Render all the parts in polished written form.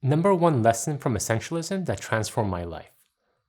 Number one lesson from Essentialism that transformed my life.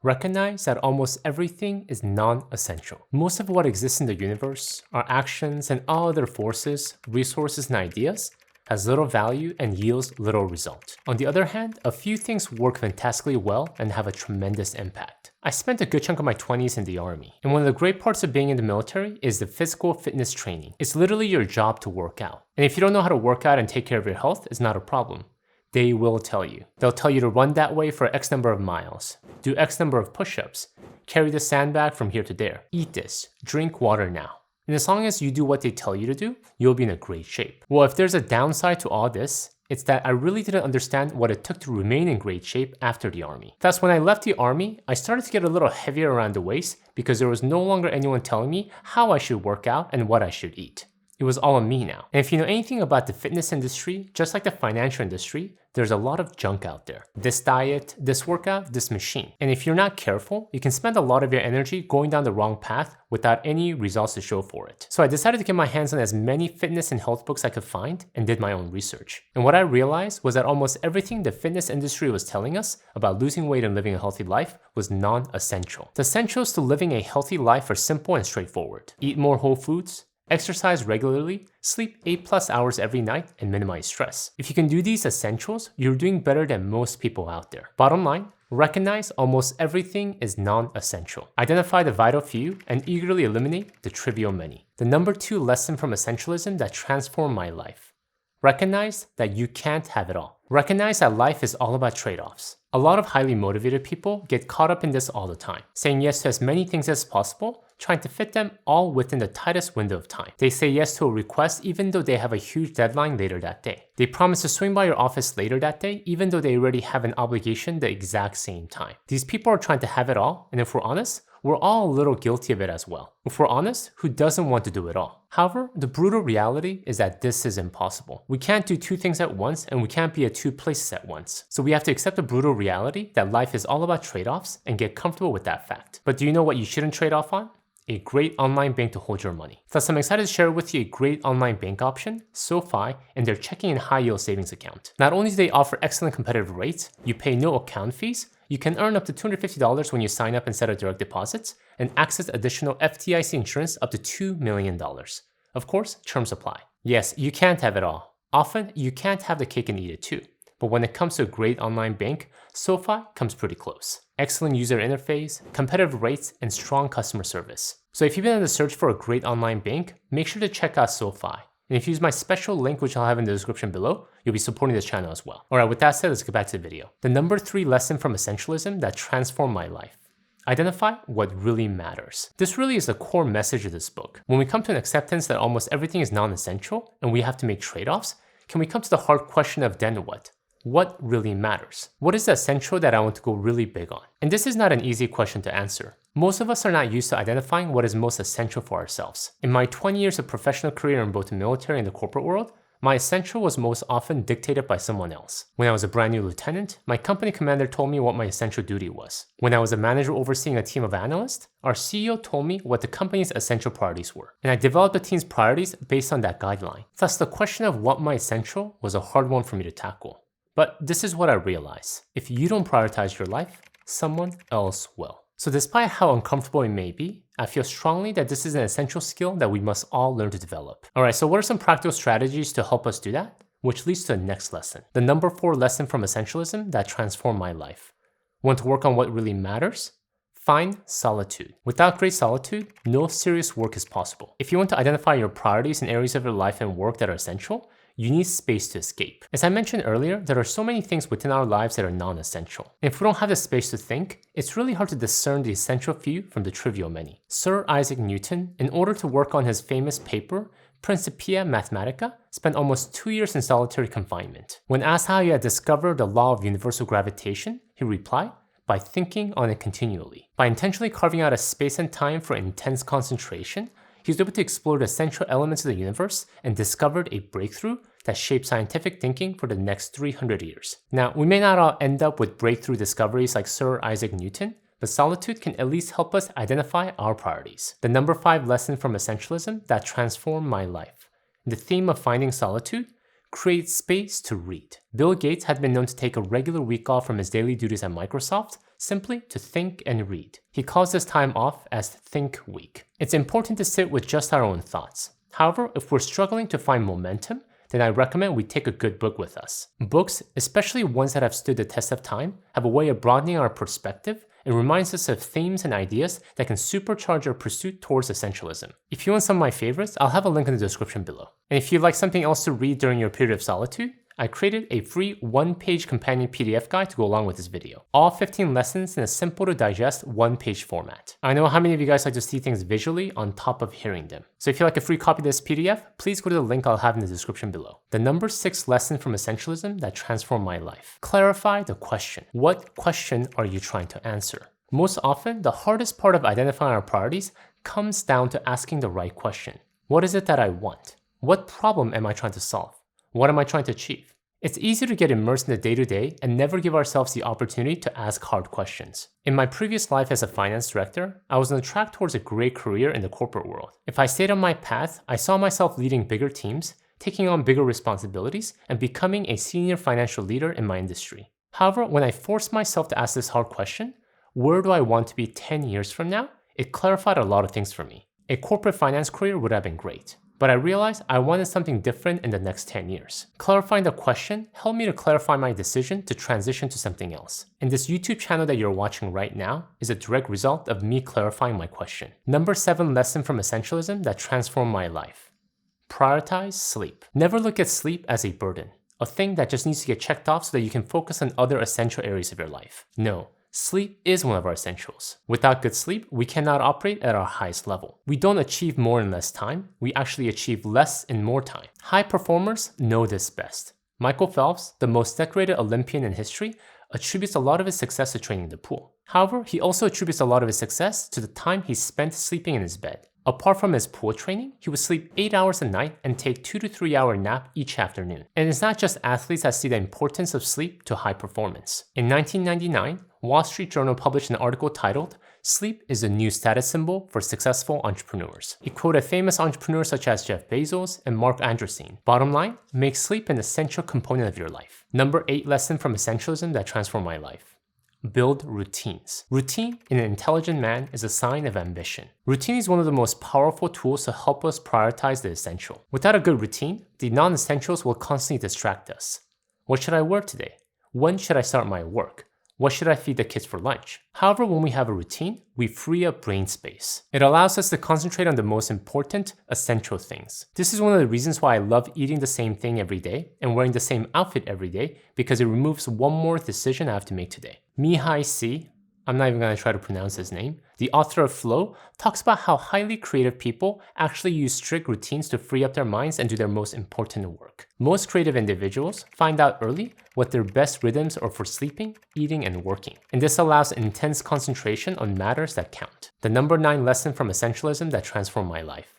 Recognize that almost everything is non-essential. Most of what exists in the universe, our actions and all other forces, resources, and ideas has little value and yields little result. On the other hand, a few things work fantastically well and have a tremendous impact. I spent a good chunk of my 20s in the army, and one of the great parts of being in the military is the physical fitness training. It's literally your job to work out. And if you don't know how to work out and take care of your health, it's not a problem. They will tell you. They'll tell you to run that way for X number of miles, do X number of push-ups, carry the sandbag from here to there, eat this, drink water now. And as long as you do what they tell you to do, you'll be in a great shape. Well, if there's a downside to all this, it's that I really didn't understand what it took to remain in great shape after the army. Thus, when I left the army, I started to get a little heavier around the waist because there was no longer anyone telling me how I should work out and what I should eat. It was all on me now. And if you know anything about the fitness industry, just like the financial industry, there's a lot of junk out there. This diet, this workout, this machine. And if you're not careful, you can spend a lot of your energy going down the wrong path without any results to show for it. So I decided to get my hands on as many fitness and health books I could find and did my own research. And what I realized was that almost everything the fitness industry was telling us about losing weight and living a healthy life was non-essential. The essentials to living a healthy life are simple and straightforward. Eat more whole foods, exercise regularly, sleep 8+ hours every night, and minimize stress. If you can do these essentials, you're doing better than most people out there. Bottom line, recognize almost everything is non-essential. Identify the vital few and eagerly eliminate the trivial many. The number two lesson from Essentialism that transformed my life. Recognize that you can't have it all. Recognize that life is all about trade-offs. A lot of highly motivated people get caught up in this all the time, saying yes to as many things as possible, trying to fit them all within the tightest window of time. They say yes to a request even though they have a huge deadline later that day. They promise to swing by your office later that day even though they already have an obligation the exact same time. These people are trying to have it all, and if we're honest, we're all a little guilty of it as well. If we're honest, who doesn't want to do it all? However, the brutal reality is that this is impossible. We can't do two things at once, and we can't be at two places at once. So we have to accept the brutal reality that life is all about trade-offs and get comfortable with that fact. But do you know what you shouldn't trade off on? A great online bank to hold your money. Thus, I'm excited to share with you a great online bank option, SoFi, and their checking and high yield savings account. Not only do they offer excellent competitive rates, you pay no account fees, you can earn up to $250 when you sign up and set up direct deposits, and access additional FDIC insurance up to $2 million. Of course, terms apply. Yes, you can't have it all. Often, you can't have the cake and eat it too. But when it comes to a great online bank, SoFi comes pretty close. Excellent user interface, competitive rates, and strong customer service. So if you've been on the search for a great online bank, make sure to check out SoFi. And if you use my special link, which I'll have in the description below, you'll be supporting this channel as well. Alright, with that said, let's get back to the video. The number three lesson from Essentialism that transformed my life. Identify what really matters. This really is the core message of this book. When we come to an acceptance that almost everything is non-essential and we have to make trade-offs, can we come to the hard question of then what? What really matters? What is the essential that I want to go really big on? And this is not an easy question to answer. Most of us are not used to identifying what is most essential for ourselves. In my 20 years of professional career in both the military and the corporate world, my essential was most often dictated by someone else. When I was a brand new lieutenant, my company commander told me what my essential duty was. When I was a manager overseeing a team of analysts, our CEO told me what the company's essential priorities were. And I developed the team's priorities based on that guideline. Thus, the question of what my essential was a hard one for me to tackle. But this is what I realize. If you don't prioritize your life, someone else will. So despite how uncomfortable it may be, I feel strongly that this is an essential skill that we must all learn to develop. Alright, so what are some practical strategies to help us do that? Which leads to the next lesson. The number four lesson from Essentialism that transformed my life. Want to work on what really matters? Find solitude. Without great solitude, no serious work is possible. If you want to identify your priorities in areas of your life and work that are essential, you need space to escape. As I mentioned earlier, there are so many things within our lives that are non-essential. And if we don't have the space to think, it's really hard to discern the essential few from the trivial many. Sir Isaac Newton, in order to work on his famous paper, Principia Mathematica, spent almost 2 years in solitary confinement. When asked how he had discovered the law of universal gravitation, he replied, by thinking on it continually. By intentionally carving out a space and time for intense concentration, he was able to explore the essential elements of the universe and discovered a breakthrough that shaped scientific thinking for the next 300 years. Now, we may not all end up with breakthrough discoveries like Sir Isaac Newton, but solitude can at least help us identify our priorities. The number five lesson from Essentialism that transformed my life. The theme of finding solitude, Create space to read. Bill Gates had been known to take a regular week off from his daily duties at Microsoft simply to think and read. He calls this time off as Think Week. It's important to sit with just our own thoughts. However, if we're struggling to find momentum, then I recommend we take a good book with us. Books, especially ones that have stood the test of time, have a way of broadening our perspective and reminds us of themes and ideas that can supercharge our pursuit towards essentialism. If you want some of my favorites, I'll have a link in the description below. And if you'd like something else to read during your period of solitude, I created a free one-page companion PDF guide to go along with this video. All 15 lessons in a simple to digest one-page format. I know how many of you guys like to see things visually on top of hearing them. So if you'd like a free copy of this PDF, please go to the link I'll have in the description below. The number 6 lesson from Essentialism that transformed my life. Clarify the question. What question are you trying to answer? Most often, the hardest part of identifying our priorities comes down to asking the right question. What is it that I want? What problem am I trying to solve? What am I trying to achieve? It's easy to get immersed in the day-to-day and never give ourselves the opportunity to ask hard questions. In my previous life as a finance director, I was on the track towards a great career in the corporate world. If I stayed on my path, I saw myself leading bigger teams, taking on bigger responsibilities, and becoming a senior financial leader in my industry. However, when I forced myself to ask this hard question, where do I want to be 10 years from now? It clarified a lot of things for me. A corporate finance career would have been great. But I realized I wanted something different in the next 10 years. Clarifying the question helped me to clarify my decision to transition to something else. And this YouTube channel that you're watching right now is a direct result of me clarifying my question. Number 7 lesson from Essentialism that transformed my life. Prioritize sleep. Never look at sleep as a burden, a thing that just needs to get checked off so that you can focus on other essential areas of your life. No. Sleep is one of our essentials. Without good sleep, we cannot operate at our highest level. We don't achieve more in less time, we actually achieve less in more time. High performers know this best. Michael Phelps, the most decorated Olympian in history, attributes a lot of his success to training the pool. However, he also attributes a lot of his success to the time he spent sleeping in his bed. Apart from his pool training, he would sleep 8 hours a night and take 2 to 3 hour nap each afternoon. And it's not just athletes that see the importance of sleep to high performance. In 1999, Wall Street Journal published an article titled, "Sleep is the new status symbol for successful entrepreneurs." It quoted famous entrepreneurs such as Jeff Bezos and Mark Andreessen. Bottom line, make sleep an essential component of your life. Number 8 lesson from Essentialism that transformed my life. Build routines. Routine in an intelligent man is a sign of ambition. Routine is one of the most powerful tools to help us prioritize the essential. Without a good routine, the non-essentials will constantly distract us. What should I wear today? When should I start my work? What should I feed the kids for lunch? However, when we have a routine, we free up brain space. It allows us to concentrate on the most important, essential things. This is one of the reasons why I love eating the same thing every day and wearing the same outfit every day, because it removes one more decision I have to make today. Mihai C., I'm not even going to try to pronounce his name, the author of Flow, talks about how highly creative people actually use strict routines to free up their minds and do their most important work. Most creative individuals find out early what their best rhythms are for sleeping, eating, and working. And this allows intense concentration on matters that count. The number 9 lesson from Essentialism that transformed my life.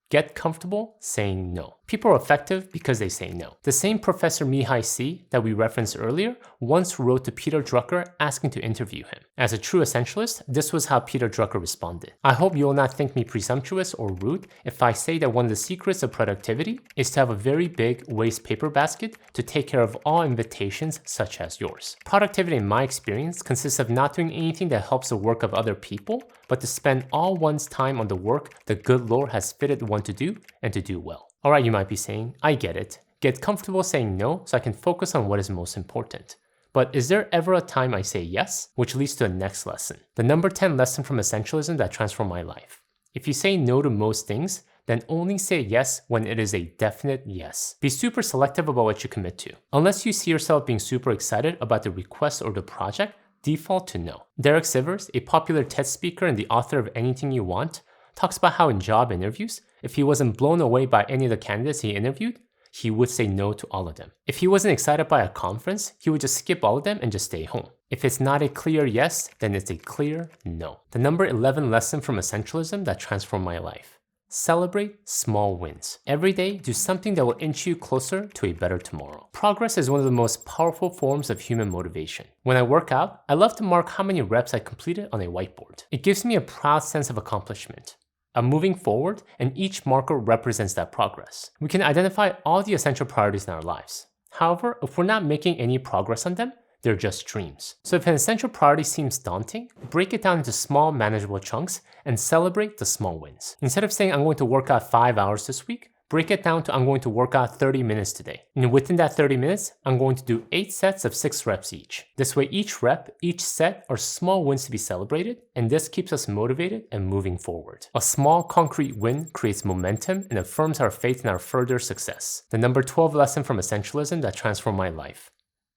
Get comfortable saying no. People are effective because they say no. The same Professor Mihai C. that we referenced earlier once wrote to Peter Drucker asking to interview him. As a true essentialist, this was how Peter Drucker responded. I hope you will not think me presumptuous or rude if I say that one of the secrets of productivity is to have a very big waste paper basket to take care of all invitations such as yours. Productivity in my experience consists of not doing anything that helps the work of other people, but to spend all one's time on the work the good Lord has fitted one to do and to do well. Alright, you might be saying, I get it. Get comfortable saying no so I can focus on what is most important. But is there ever a time I say yes? Which leads to the next lesson. The number 10 lesson from Essentialism that transformed my life. If you say no to most things, then only say yes when it is a definite yes. Be super selective about what you commit to. Unless you see yourself being super excited about the request or the project, default to no. Derek Sivers, a popular TED speaker and the author of Anything You Want, talks about how in job interviews, if he wasn't blown away by any of the candidates he interviewed, he would say no to all of them. If he wasn't excited by a conference, he would just skip all of them and just stay home. If it's not a clear yes, then it's a clear no. The number 11 lesson from Essentialism that transformed my life. Celebrate small wins. Every day, do something that will inch you closer to a better tomorrow. Progress is one of the most powerful forms of human motivation. When I work out, I love to mark how many reps I completed on a whiteboard. It gives me a proud sense of accomplishment. I'm moving forward, and each marker represents that progress. We can identify all the essential priorities in our lives. However, if we're not making any progress on them, they're just dreams. So if an essential priority seems daunting, break it down into small, manageable chunks and celebrate the small wins. Instead of saying I'm going to work out 5 hours this week, break it down to I'm going to work out 30 minutes today. And within that 30 minutes, I'm going to do 8 sets of 6 reps each. This way, each rep, each set are small wins to be celebrated, and this keeps us motivated and moving forward. A small concrete win creates momentum and affirms our faith in our further success. The number 12 lesson from Essentialism that transformed my life.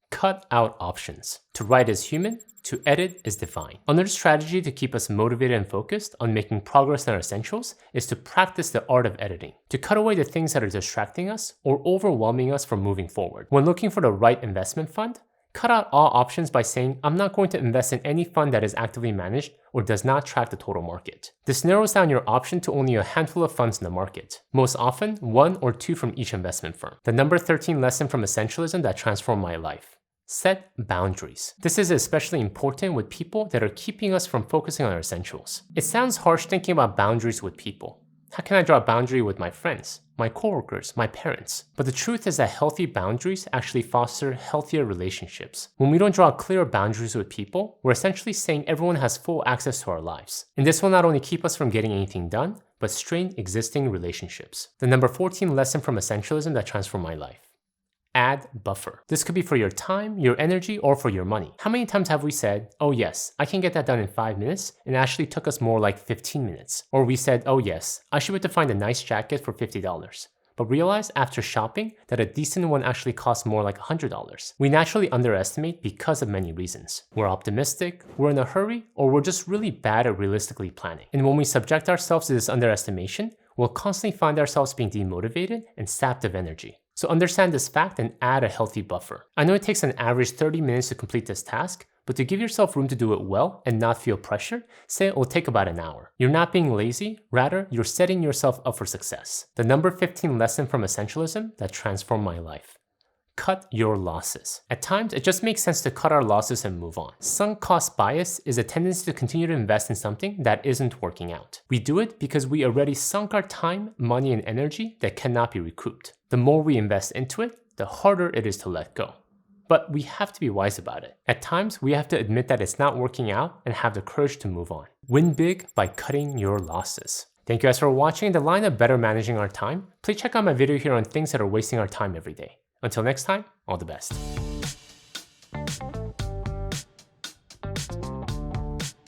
Cut out options. To write is human, to edit is divine. Another strategy to keep us motivated and focused on making progress in our essentials is to practice the art of editing, to cut away the things that are distracting us or overwhelming us from moving forward. When looking for the right investment fund, cut out all options by saying, I'm not going to invest in any fund that is actively managed or does not track the total market. This narrows down your option to only a handful of funds in the market, most often 1 or 2 from each investment firm. The number 13 lesson from Essentialism that transformed my life. Set boundaries. This is especially important with people that are keeping us from focusing on our essentials. It sounds harsh thinking about boundaries with people. How can I draw a boundary with my friends, my coworkers, my parents? But the truth is that healthy boundaries actually foster healthier relationships. When we don't draw clear boundaries with people, we're essentially saying everyone has full access to our lives. And this will not only keep us from getting anything done, but strain existing relationships. The number 14 lesson from Essentialism that transformed my life. Add buffer. This could be for your time, your energy, or for your money. How many times have we said, oh yes, I can get that done in 5 minutes, and it actually took us more like 15 minutes. Or we said, oh yes, I should be able to find a nice jacket for $50. But realize after shopping that a decent one actually costs more like $100. We naturally underestimate because of many reasons. We're optimistic, we're in a hurry, or we're just really bad at realistically planning. And when we subject ourselves to this underestimation, we'll constantly find ourselves being demotivated and sapped of energy. So understand this fact and add a healthy buffer. I know it takes an average 30 minutes to complete this task, but to give yourself room to do it well and not feel pressured, say it will take about an hour. You're not being lazy, rather, you're setting yourself up for success. The number 15 lesson from Essentialism that transformed my life. Cut your losses. At times, it just makes sense to cut our losses and move on. Sunk cost bias is a tendency to continue to invest in something that isn't working out. We do it because we already sunk our time, money, and energy that cannot be recouped. The more we invest into it, the harder it is to let go. But we have to be wise about it. At times, we have to admit that it's not working out and have the courage to move on. Win big by cutting your losses. Thank you guys for watching. In the line of better managing our time, please check out my video here on things that are wasting our time every day. Until next time, all the best.